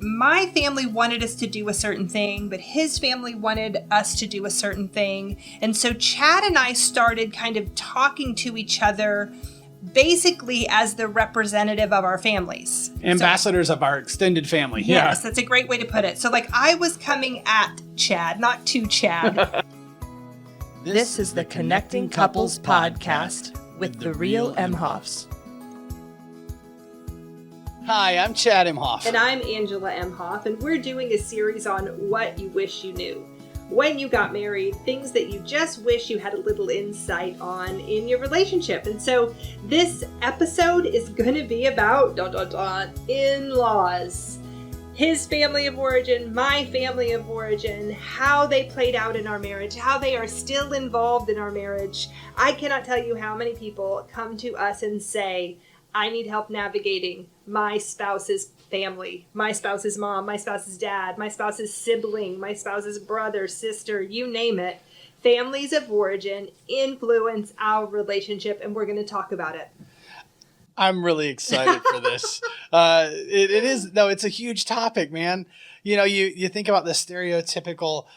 my family wanted us to do a certain thing, but his family wanted us to do a certain thing. And so Chad and I started kind of talking to each other basically as the representative of our families. Ambassadors of our extended family. Yes, that's a great way to put it. So like I was coming at Chad, not to Chad. This is the Connecting Couples Podcast with the real Imhoffs. Hi, I'm Chad Imhoff. And I'm Angela Imhoff, and we're doing a series on what you wish you knew. When you got married, things that you just wish you had a little insight on in your relationship. And so this episode is going to be about in-laws. His family of origin, my family of origin, how they played out in our marriage, how they are still involved in our marriage. I cannot tell you how many people come to us and say, I need help navigating my spouse's family, my spouse's mom, my spouse's dad, my spouse's sibling, my spouse's brother, sister, you name it. Families of origin influence our relationship, and we're going to talk about it. I'm really excited for this. It's a huge topic, man. You know, you think about the stereotypical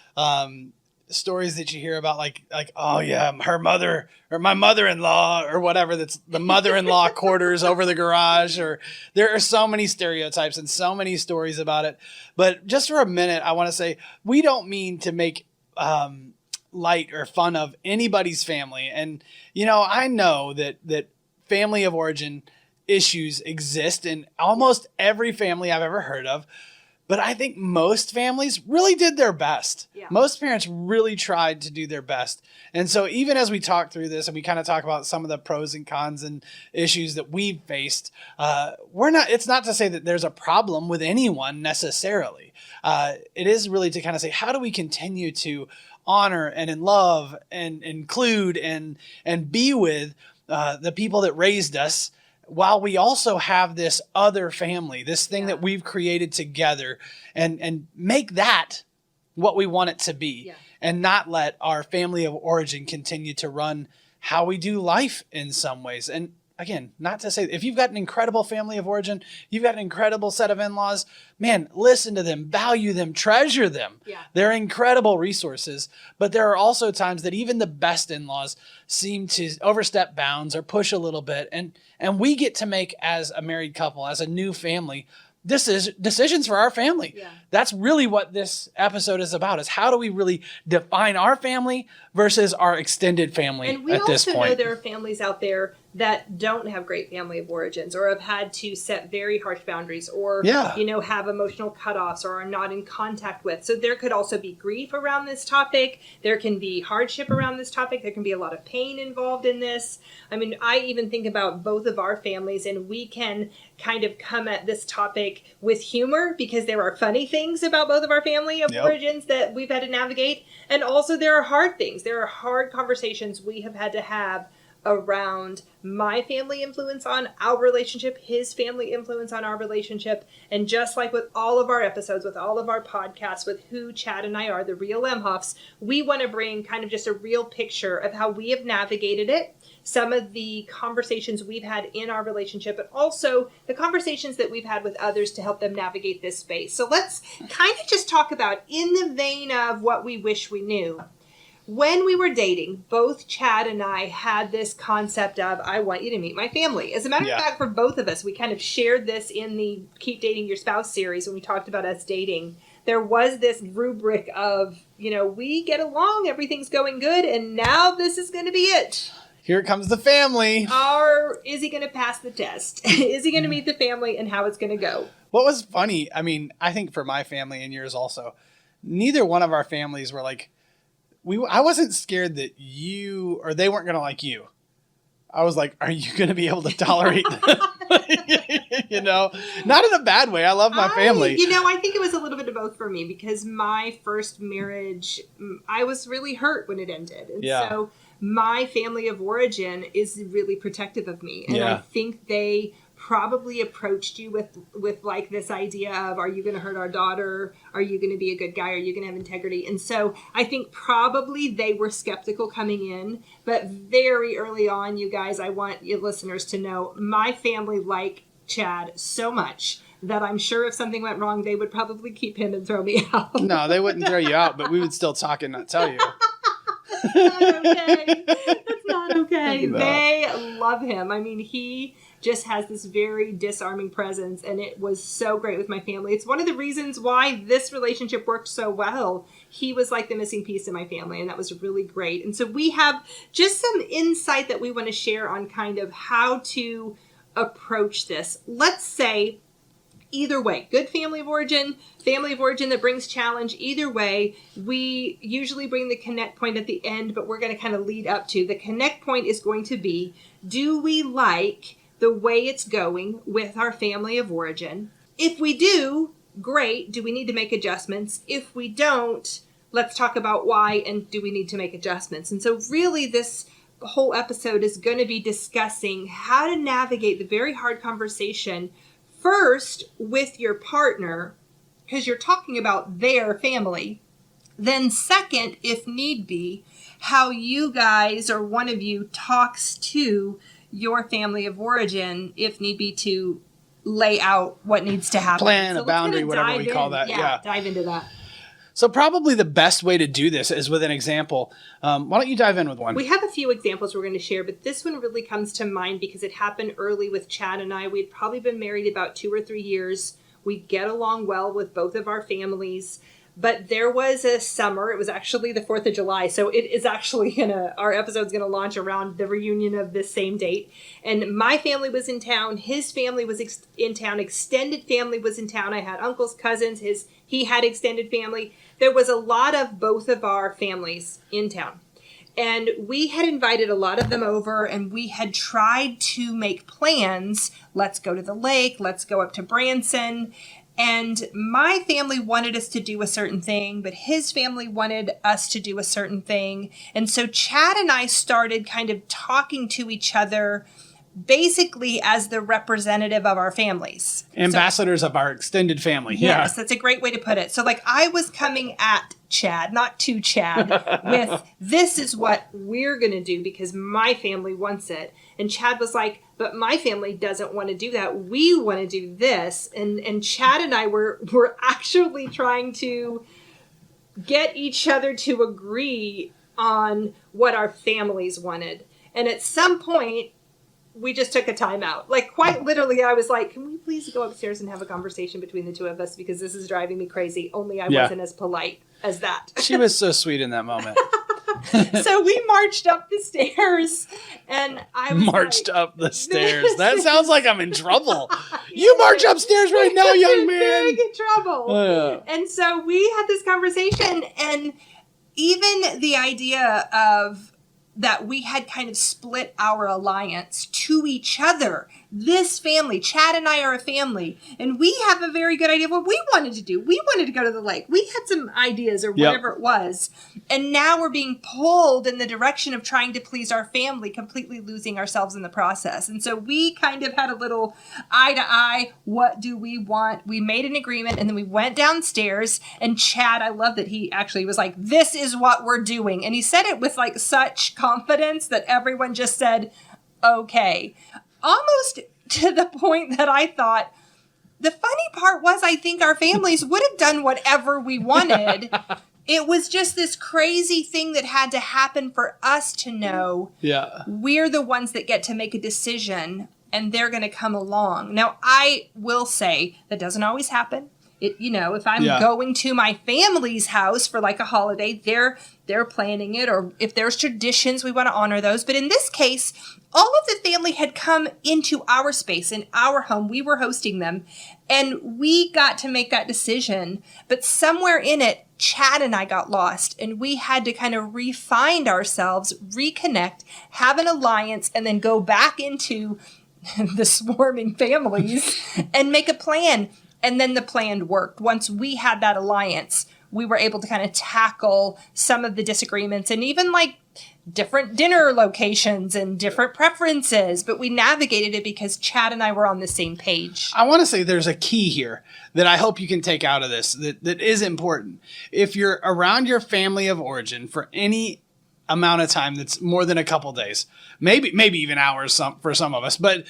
stories that you hear about, like, oh yeah, her mother or my mother-in-law or whatever, that's the mother-in-law quarters over the garage, or there are so many stereotypes and so many stories about it. But just for a minute, I want to say we don't mean to make light or fun of anybody's family. And, you know, I know that family of origin issues exist in almost every family I've ever heard of. But I think most families really did their best. Yeah. Most parents really tried to do their best. And so even as we talk through this and we kind of talk about some of the pros and cons and issues that we've faced, it's not to say that there's a problem with anyone necessarily. It is really to kind of say, how do we continue to honor and in love and include and be with the people that raised us, while we also have this other family, this thing that we've created together, and make that what we want it to be, and not let our family of origin continue to run how we do life in some ways. And again, not to say, if you've got an incredible family of origin, you've got an incredible set of in-laws, man, listen to them, value them, treasure them. Yeah. They're incredible resources. But there are also times that even the best in-laws seem to overstep bounds or push a little bit. And we get to make, as a married couple, as a new family, decisions for our family. Yeah. That's really what this episode is about, is how do we really define our family versus our extended family at this point. And we also know there are families out there that don't have great family of origins, or have had to set very harsh boundaries, or have emotional cutoffs, or are not in contact with. So there could also be grief around this topic. There can be hardship around this topic. There can be a lot of pain involved in this. I mean, I even think about both of our families, and we can kind of come at this topic with humor because there are funny things about both of our family of origins that we've had to navigate. And also there are hard things. There are hard conversations we have had to have around my family influence on our relationship, his family influence on our relationship. And just like with all of our episodes, with all of our podcasts, with who Chad and I are, the real Imhoffs, we want to bring kind of just a real picture of how we have navigated it, some of the conversations we've had in our relationship, but also the conversations that we've had with others to help them navigate this space. So let's kind of just talk about, in the vein of what we wish we knew. When we were dating, both Chad and I had this concept of, I want you to meet my family. As a matter of fact, for both of us, we kind of shared this in the Keep Dating Your Spouse series when we talked about us dating. There was this rubric of, we get along, everything's going good, and now this is going to be it. Here comes the family. Or is he going to pass the test? Is he going to meet the family, and how it's going to go? What was funny, I mean, I think for my family and yours also, neither one of our families were like, I wasn't scared that you or they weren't going to like you. I was like, are you going to be able to tolerate them? Not in a bad way. I love my family. I think it was a little bit of both for me, because my first marriage, I was really hurt when it ended. And so my family of origin is really protective of me. And I think they probably approached you with like this idea of, are you going to hurt our daughter? Are you going to be a good guy? Are you going to have integrity? And so I think probably they were skeptical coming in, but very early on, you guys, I want you listeners to know, my family, like Chad, so much that I'm sure if something went wrong, they would probably keep him and throw me out. No, they wouldn't throw you out, but we would still talk and not tell you. That's not okay. That's not okay. No. They love him. I mean, he just has this very disarming presence, and it was so great with my family. It's one of the reasons why this relationship worked so well. He was like the missing piece in my family, and that was really great. And so we have just some insight that we want to share on kind of how to approach this. Let's say either way, good family of origin that brings challenge, either way, we usually bring the connect point at the end, but we're going to kind of lead up to. The connect point is going to be, do we like the way it's going with our family of origin? If we do, great. Do we need to make adjustments? If we don't, let's talk about why and do we need to make adjustments? And so really this whole episode is going to be discussing how to navigate the very hard conversation first with your partner, because you're talking about their family. Then second, if need be, how you guys or one of you talks to your family of origin, if need be, to lay out what needs to happen. Plan, a boundary, whatever we call that. Yeah, dive into that. So probably the best way to do this is with an example. Why don't you dive in with one? We have a few examples we're going to share, but this one really comes to mind because it happened early with Chad and I. We'd probably been married about 2 or 3 years. We get along well with both of our families. But there was a summer, it was actually the 4th of July, so it is actually our episode's going to launch around the reunion of this same date. And my family was in town, his family was in town, extended family was in town. I had uncles, cousins, he had extended family. There was a lot of both of our families in town. And we had invited a lot of them over, and we had tried to make plans. Let's go to the lake, let's go up to Branson. And my family wanted us to do a certain thing, but his family wanted us to do a certain thing. And so Chad and I started kind of talking to each other basically as the representative of our families. Ambassadors of our extended family. Yes, that's a great way to put it. So like I was coming at Chad, not to Chad, with this is what we're going to do because my family wants it. And Chad was like, but my family doesn't want to do that. We want to do this. And Chad and I were actually trying to get each other to agree on what our families wanted. And at some point, we just took a time out. Like quite literally, I was like, can we please go upstairs and have a conversation between the two of us? Because this is driving me crazy. Only I wasn't as polite as that. She was so sweet in that moment. So we marched up the stairs and I was marched up the stairs. That sounds like I'm in trouble. You march upstairs right now, young man. Big trouble. And so we had this conversation, and even the idea of that we had kind of split our alliance to each other. This family, Chad and I are a family, and we have a very good idea of what we wanted to do. We wanted to go to the lake. We had some ideas or whatever it was. And now we're being pulled in the direction of trying to please our family, completely losing ourselves in the process. And so we kind of had a little eye to eye. What do we want? We made an agreement, and then we went downstairs, and Chad, I love that he actually was like, this is what we're doing. And he said it with like such confidence that everyone just said, okay. Almost to the point that I thought, the funny part was I think our families would have done whatever we wanted. It was just this crazy thing that had to happen for us to know we're the ones that get to make a decision and they're going to come along. Now, I will say that doesn't always happen. If I'm going to my family's house for like a holiday, they're planning it, or if there's traditions, we want to honor those. But in this case, all of the family had come into our space, in our home. We were hosting them, and we got to make that decision. But somewhere in it, Chad and I got lost, and we had to kind of re-find ourselves, reconnect, have an alliance, and then go back into the swarming families and make a plan. And then the plan worked. Once we had that alliance, we were able to kind of tackle some of the disagreements and even like different dinner locations and different preferences. But we navigated it because Chad and I were on the same page. I want to say there's a key here that I hope you can take out of this that is important. If you're around your family of origin for any amount of time that's more than a couple days, maybe even hours for some of us, but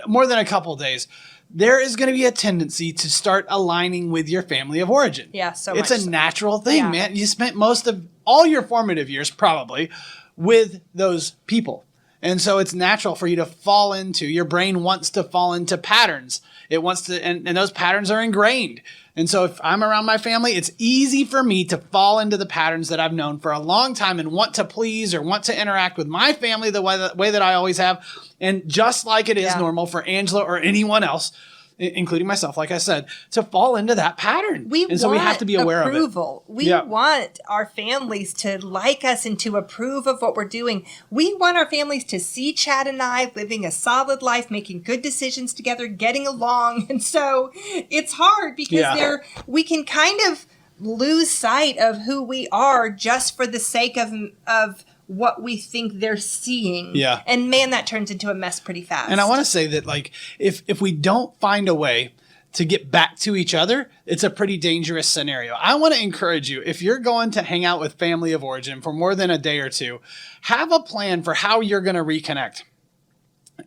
more than a couple days, there is going to be a tendency to start aligning with your family of origin. Yeah, so it's much a so. natural thing, man. You spent most of all your formative years probably with those people. And so it's natural for you to fall into, your brain wants to fall into patterns. It wants to, and those patterns are ingrained. And so if I'm around my family, it's easy for me to fall into the patterns that I've known for a long time and want to please or want to interact with my family the way that I always have. And just like it is normal for Angela or anyone else, including myself, like I said, to fall into that pattern. So we have to be aware approval. of it. We want our families to like us and to approve of what we're doing. We want our families to see Chad and I living a solid life, making good decisions together, getting along. And so it's hard because we can kind of lose sight of who we are just for the sake of what we think they're seeing. Yeah. And man, that turns into a mess pretty fast. And I want to say that, like, if we don't find a way to get back to each other, it's a pretty dangerous scenario. I want to encourage you, if you're going to hang out with family of origin for more than a day or two, have a plan for how you're going to reconnect.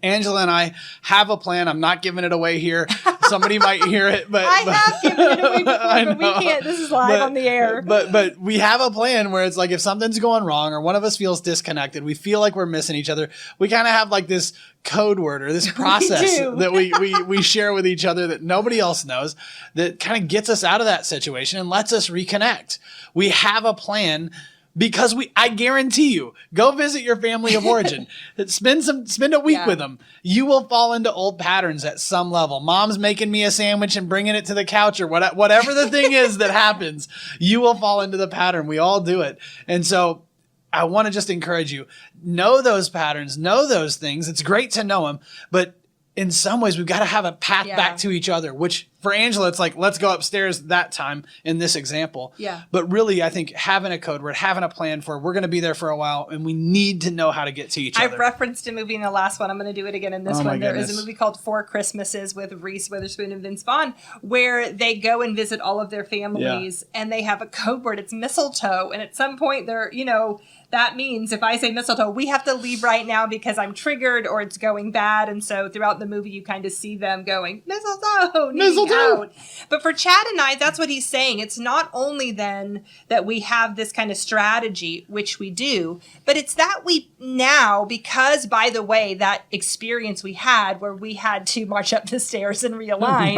Angela and I have a plan. I'm not giving it away here. Somebody might hear it, but I have given it away before, but we can't. This is live on the air. But we have a plan where it's like if something's going wrong or one of us feels disconnected, we feel like we're missing each other. We kind of have like this code word or this process that we share with each other that nobody else knows that kind of gets us out of that situation and lets us reconnect. We have a plan. Because I guarantee you, go visit your family of origin, spend a week with them. You will fall into old patterns at some level. Mom's making me a sandwich and bringing it to the couch or whatever the thing is that happens, you will fall into the pattern. We all do it. And so I want to just encourage you, know those patterns, know those things. It's great to know them, but in some ways, we've got to have a path back to each other, which for Angela, it's like, let's go upstairs that time in this example. Yeah. But really, I think having a code word, having a plan for, we're going to be there for a while and we need to know how to get to each other. I've referenced a movie in the last one. I'm going to do it again in this one. There is a movie called Four Christmases with Reese Witherspoon and Vince Vaughn where they go and visit all of their families and they have a code word. It's mistletoe. And at some point they're, that means if I say mistletoe, we have to leave right now because I'm triggered or it's going bad. And so throughout the movie, you kind of see them going, mistletoe, out. But for Chad and I, that's what he's saying. It's not only then that we have this kind of strategy, which we do, but it's that we now, because by the way, that experience we had where we had to march up the stairs and realign.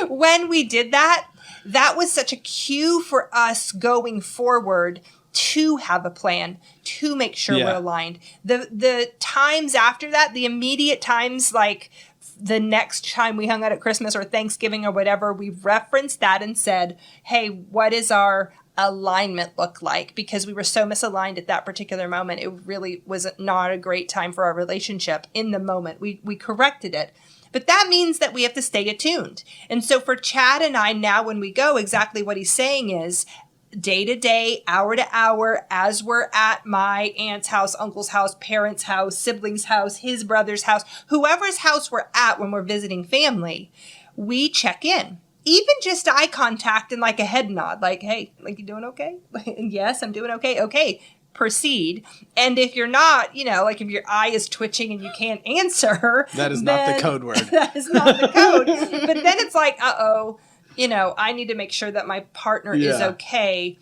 When we did that, that was such a cue for us going forward to have a plan, to make sure we're aligned. The times after that, the immediate times, like the next time we hung out at Christmas or Thanksgiving or whatever, we referenced that and said, hey, what does our alignment look like? Because we were so misaligned at that particular moment. It really was not a great time for our relationship in the moment. We corrected it. But that means that we have to stay attuned. And so for Chad and I now when we go, exactly what he's saying is, day to day, hour to hour, as we're at my aunt's house, uncle's house, parents' house, siblings' house, his brother's house, whoever's house we're at when we're visiting family, we check in. Even just eye contact and like a head nod, like, hey, like, you doing okay? Yes, I'm doing okay. Okay, proceed. And if you're not, like if your eye is twitching and you can't answer. That is not the code word. That is not the code. But then it's like, uh-oh. I need to make sure that my partner is okay.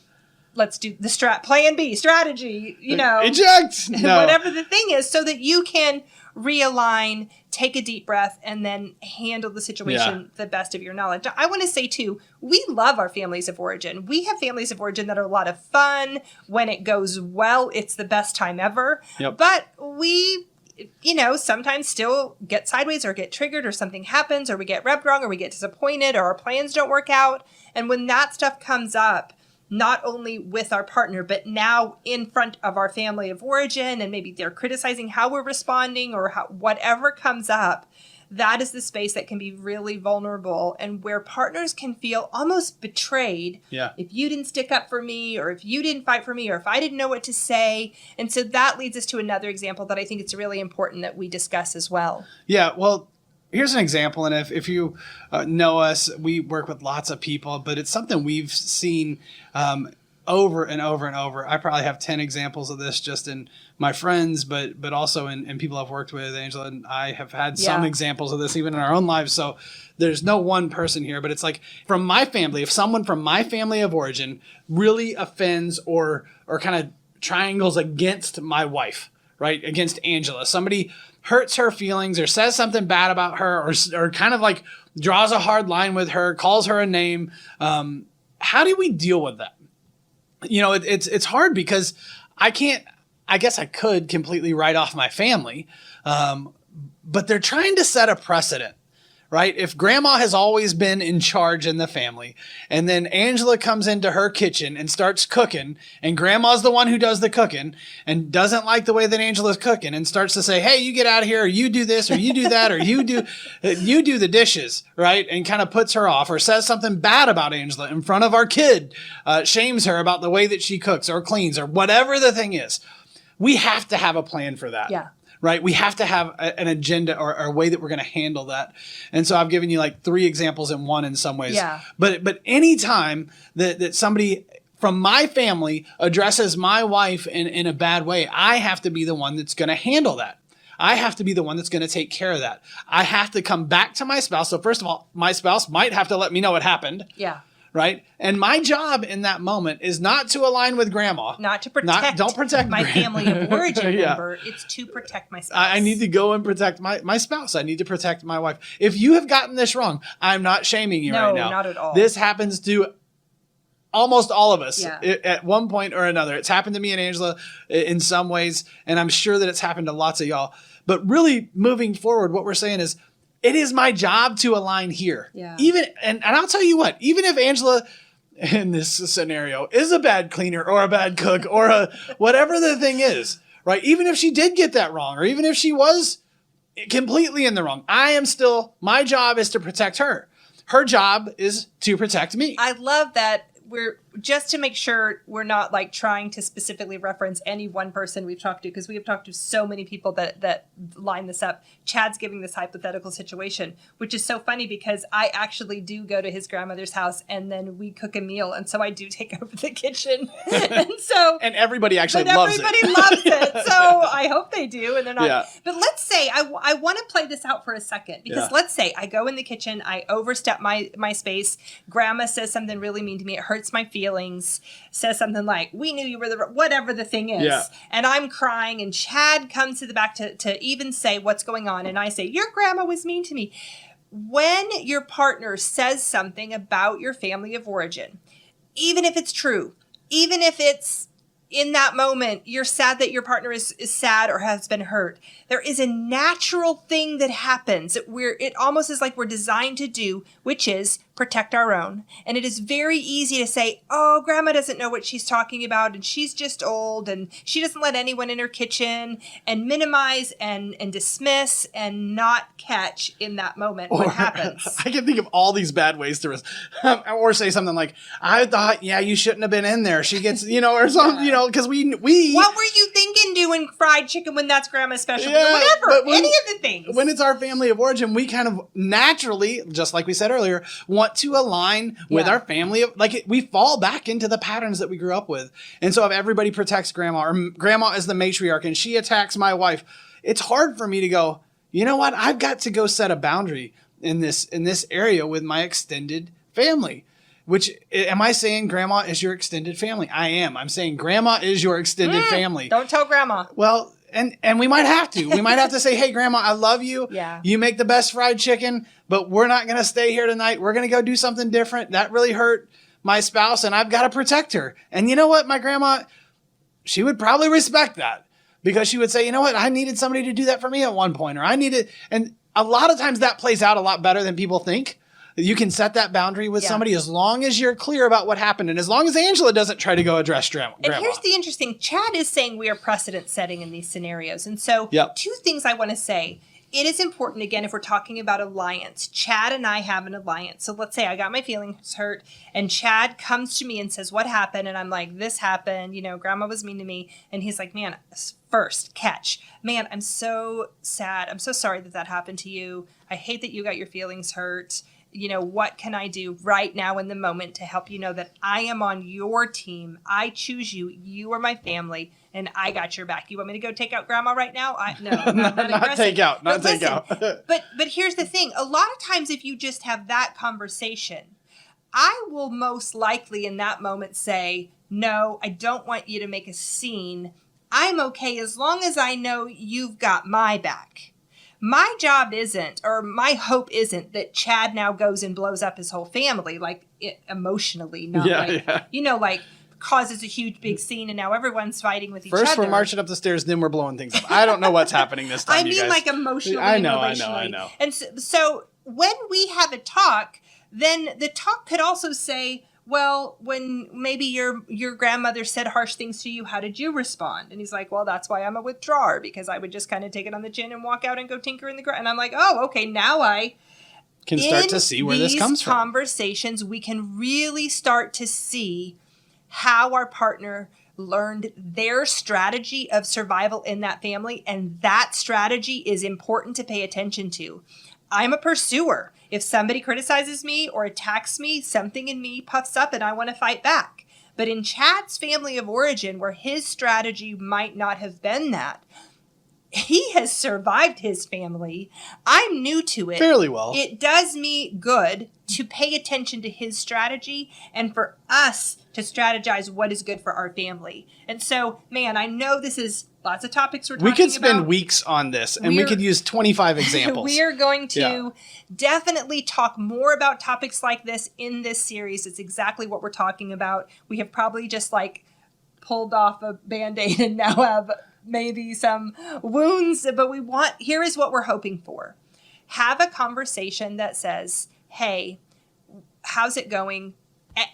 Let's do the plan B strategy, Eject! No. Whatever the thing is, so that you can realign, take a deep breath, and then handle the situation the best of your knowledge. I want to say, too, we love our families of origin. We have families of origin that are a lot of fun. When it goes well, it's the best time ever. Yep. But we sometimes still get sideways or get triggered or something happens or we get rubbed wrong or we get disappointed or our plans don't work out. And when that stuff comes up, not only with our partner, but now in front of our family of origin, and maybe they're criticizing how we're responding or whatever comes up, that is the space that can be really vulnerable and where partners can feel almost betrayed. Yeah. If you didn't stick up for me or if you didn't fight for me or if I didn't know what to say. And so that leads us to another example that I think it's really important that we discuss as well. Yeah, well, here's an example. And if you know us, we work with lots of people, but it's something we've seen over and over and over. I probably have 10 examples of this just in my friends, but also in people I've worked with. Angela and I have had some examples of this even in our own lives. So there's no one person here, but it's like from my family, if someone from my family of origin really offends or kind of triangles against my wife, right? Against Angela, somebody hurts her feelings or says something bad about her or kind of like draws a hard line with her, calls her a name. How do we deal with that? You know, it's hard because I guess I could completely write off my family, but they're trying to set a precedent, right? If grandma has always been in charge in the family and then Angela comes into her kitchen and starts cooking and grandma's the one who does the cooking and doesn't like the way that Angela's cooking and starts to say, hey, you get out of here, or you do this, or you do that, or you do the dishes, right? And kind of puts her off or says something bad about Angela in front of our kid, shames her about the way that she cooks or cleans or whatever the thing is. We have to have a plan for that. Yeah. Right? We have to have an agenda or a way that we're going to handle that. And so I've given you like 3 examples in one in some ways. Yeah. But any time that somebody from my family addresses my wife in a bad way, I have to be the one that's going to handle that. I have to be the one that's going to take care of that. I have to come back to my spouse. So first of all, my spouse might have to let me know what happened. Yeah. Right? And my job in that moment is not to align with grandma. Not to protect, don't protect my family of origin Yeah. member. It's to protect my spouse. I need to go and protect my spouse. I need to protect my wife. If you have gotten this wrong, I'm not shaming you right now. No, not at all. This happens to almost all of us Yeah. at one point or another. It's happened to me and Angela in some ways, and I'm sure that it's happened to lots of y'all. But really moving forward, what we're saying is it is my job to align here. Yeah. And I'll tell you what, even if Angela in this scenario is a bad cleaner or a bad cook or whatever the thing is, right? Even if she did get that wrong, or even if she was completely in the wrong, my job is to protect her. Her job is to protect me. I love that. We're just to make sure we're not like trying to specifically reference any one person we've talked to, because we have talked to so many people that line this up. Chad's giving this hypothetical situation, which is so funny because I actually do go to his grandmother's house and then we cook a meal, and so I do take over the kitchen, and everybody actually loves it. So I hope they do, and they're not. Yeah. But let's say I want to play this out for a second, because let's say I go in the kitchen, I overstep my space. Grandma says something really mean to me. It hurts my feelings, says something like, we knew you were whatever the thing is. Yeah. And I'm crying, and Chad comes to the back to even say what's going on. And I say, your grandma was mean to me. When your partner says something about your family of origin, even if it's true, even if it's in that moment, you're sad that your partner is sad or has been hurt, there is a natural thing that happens that it almost is like we're designed to do, which is protect our own. And it is very easy to say, oh, grandma doesn't know what she's talking about, and she's just old, and she doesn't let anyone in her kitchen, and minimize and dismiss and not catch in that moment what happens. I can think of all these bad ways to or say something like, I thought, you shouldn't have been in there. She gets, or something, because we. What were you thinking doing fried chicken when that's grandma's special? Whatever, any of the things. When it's our family of origin, we kind of naturally, just like we said earlier, want to align with our family. We fall back into the patterns that we grew up with. And so if everybody protects grandma, or grandma is the matriarch and she attacks my wife, it's hard for me to go, you know what? I've got to go set a boundary in this area with my extended family. Which, am I saying grandma is your extended family? I am. I'm saying grandma is your extended family. Don't tell grandma. Well, and we might have to. We might have to say, hey, grandma, I love you. Yeah. You make the best fried chicken, but we're not going to stay here tonight. We're going to go do something different. That really hurt my spouse, and I've got to protect her. And you know what? My grandma, she would probably respect that, because she would say, you know what? I needed somebody to do that for me at one point, or I needed, and a lot of times that plays out a lot better than people think. You can set that boundary with somebody as long as you're clear about what happened, and as long as Angela doesn't try to go address grandma. And here's the interesting, Chad is saying we are precedent setting in these scenarios. And so 2 things I want to say. It is important, again, if we're talking about alliance. Chad and I have an alliance. So let's say I got my feelings hurt, and Chad comes to me and says, what happened? And I'm like, this happened. Grandma was mean to me. And he's like, man, first catch. Man, I'm so sad. I'm so sorry that happened to you. I hate that you got your feelings hurt. what can I do right now in the moment to help you know that I am on your team? I choose you. You are my family, and I got your back. You want me to go take out grandma right now? No, not not take out. Not take out. but here's the thing. A lot of times if you just have that conversation, I will most likely in that moment say, no, I don't want you to make a scene. I'm okay as long as I know you've got my back. My job isn't, or my hope isn't, that Chad now goes and blows up his whole family, like emotionally, not like causes a huge big scene and now everyone's fighting with each other. First we're marching up the stairs, then we're blowing things up. I don't know what's happening this time, I mean, like emotionally and relationally. I know. And so when we have a talk, then the talk could also say, well, when maybe your grandmother said harsh things to you, how did you respond? And he's like, well, that's why I'm a withdrawer, because I would just kind of take it on the chin and walk out and go tinker in the ground. And I'm like, oh, okay, now I can start to see where this comes from. In these conversations, we can really start to see how our partner learned their strategy of survival in that family. And that strategy is important to pay attention to. I'm a pursuer. If somebody criticizes me or attacks me, something in me puffs up and I want to fight back. But in Chad's family of origin, where his strategy might not have been that, he has survived his family. I'm new to it. Fairly well. It does me good to pay attention to his strategy and for us to strategize what is good for our family. And so, man, I know this is lots of topics we're talking about. We could spend weeks on this, and we could use 25 examples. We are going to definitely talk more about topics like this in this series. It's exactly what we're talking about. We have probably just pulled off a Band-Aid and now have maybe some wounds, but here is what we're hoping for. Have a conversation that says, hey, how's it going?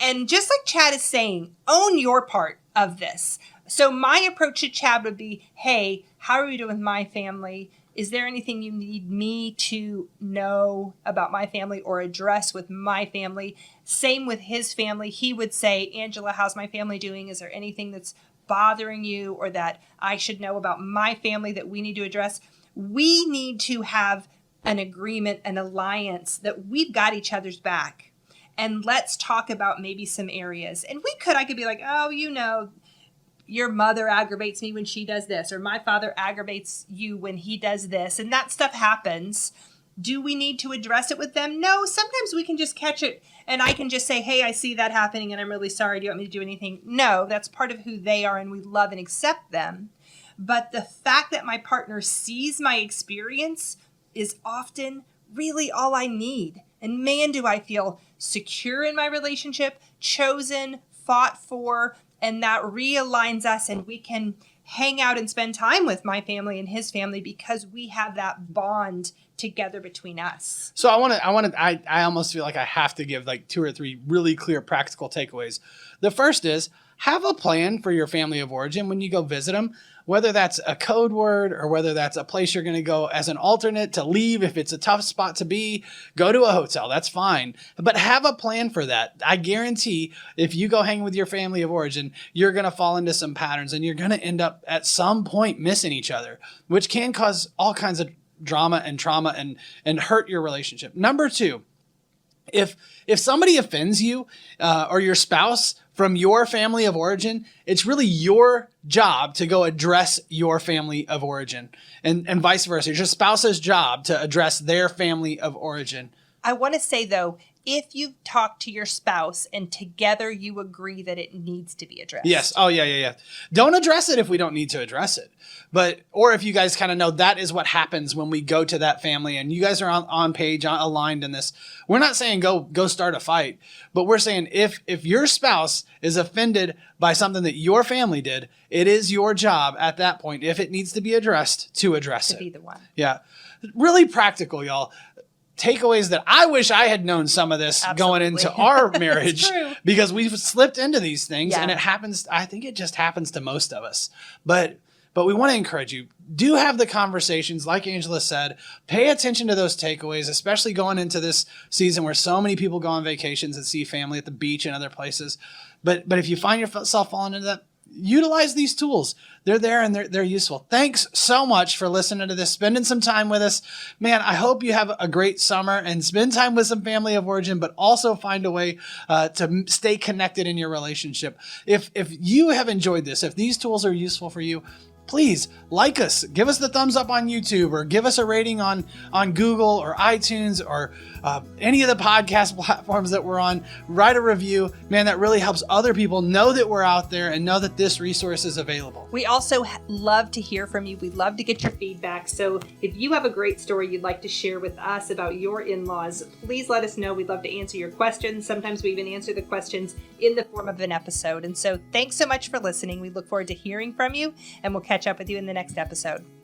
And just like Chad is saying, own your part of this. So my approach to Chad would be, hey, how are we doing with my family? Is there anything you need me to know about my family or address with my family? Same with his family. He would say, Angela, how's my family doing? Is there anything that's bothering you or that I should know about my family that we need to address? We need to have an agreement, an alliance that we've got each other's back. And let's talk about maybe some areas. And I could be like, oh, your mother aggravates me when she does this, or my father aggravates you when he does this. And that stuff happens. Do we need to address it with them? No, sometimes we can just catch it and I can just say, hey, I see that happening and I'm really sorry. Do you want me to do anything? No, that's part of who they are and we love and accept them. But the fact that my partner sees my experience is often really all I need. And man, do I feel secure in my relationship, chosen, fought for, and that realigns us and we can hang out and spend time with my family and his family because we have that bond together between us. So I almost feel like I have to give 2 or 3 really clear practical takeaways. The first is have a plan for your family of origin when you go visit them, whether that's a code word or whether that's a place you're going to go as an alternate to leave. If it's a tough spot to be, go to a hotel. That's fine. But have a plan for that. I guarantee if you go hang with your family of origin, you're going to fall into some patterns and you're going to end up at some point missing each other, which can cause all kinds of drama and trauma and hurt your relationship. Number 2, if somebody offends you or your spouse from your family of origin, it's really your job to go address your family of origin and vice versa. It's your spouse's job to address their family of origin. I want to say, though, if you talk to your spouse and together you agree that it needs to be addressed. Yes. Oh, yeah. Don't address it if we don't need to address it. Or if you guys kind of know that is what happens when we go to that family and you guys are on page, aligned in this. We're not saying go start a fight, but we're saying if your spouse is offended by something that your family did, it is your job at that point, if it needs to be addressed, to address it. To be the one. Yeah. Really practical, y'all. Takeaways that I wish I had known some of this going into our marriage because we've slipped into these things and it happens. I think it just happens to most of us, but we want to encourage you. Do have the conversations. Like Angela said, pay attention to those takeaways, especially going into this season where so many people go on vacations and see family at the beach and other places. But if you find yourself falling into that, utilize these tools. They're there and they're useful. Thanks so much for listening to this, spending some time with us. Man, I hope you have a great summer and spend time with some family of origin, but also find a way to stay connected in your relationship. If you have enjoyed this, if these tools are useful for you, please like us, give us the thumbs up on YouTube, or give us a rating on Google or iTunes or any of the podcast platforms that we're on. Write a review. Man, that really helps other people know that we're out there and know that this resource is available. We also love to hear from you. We love to get your feedback. So if you have a great story you'd like to share with us about your in-laws, please let us know. We'd love to answer your questions. Sometimes we even answer the questions in the form of an episode. And so thanks so much for listening. We look forward to hearing from you, and we'll catch up with you in the next episode.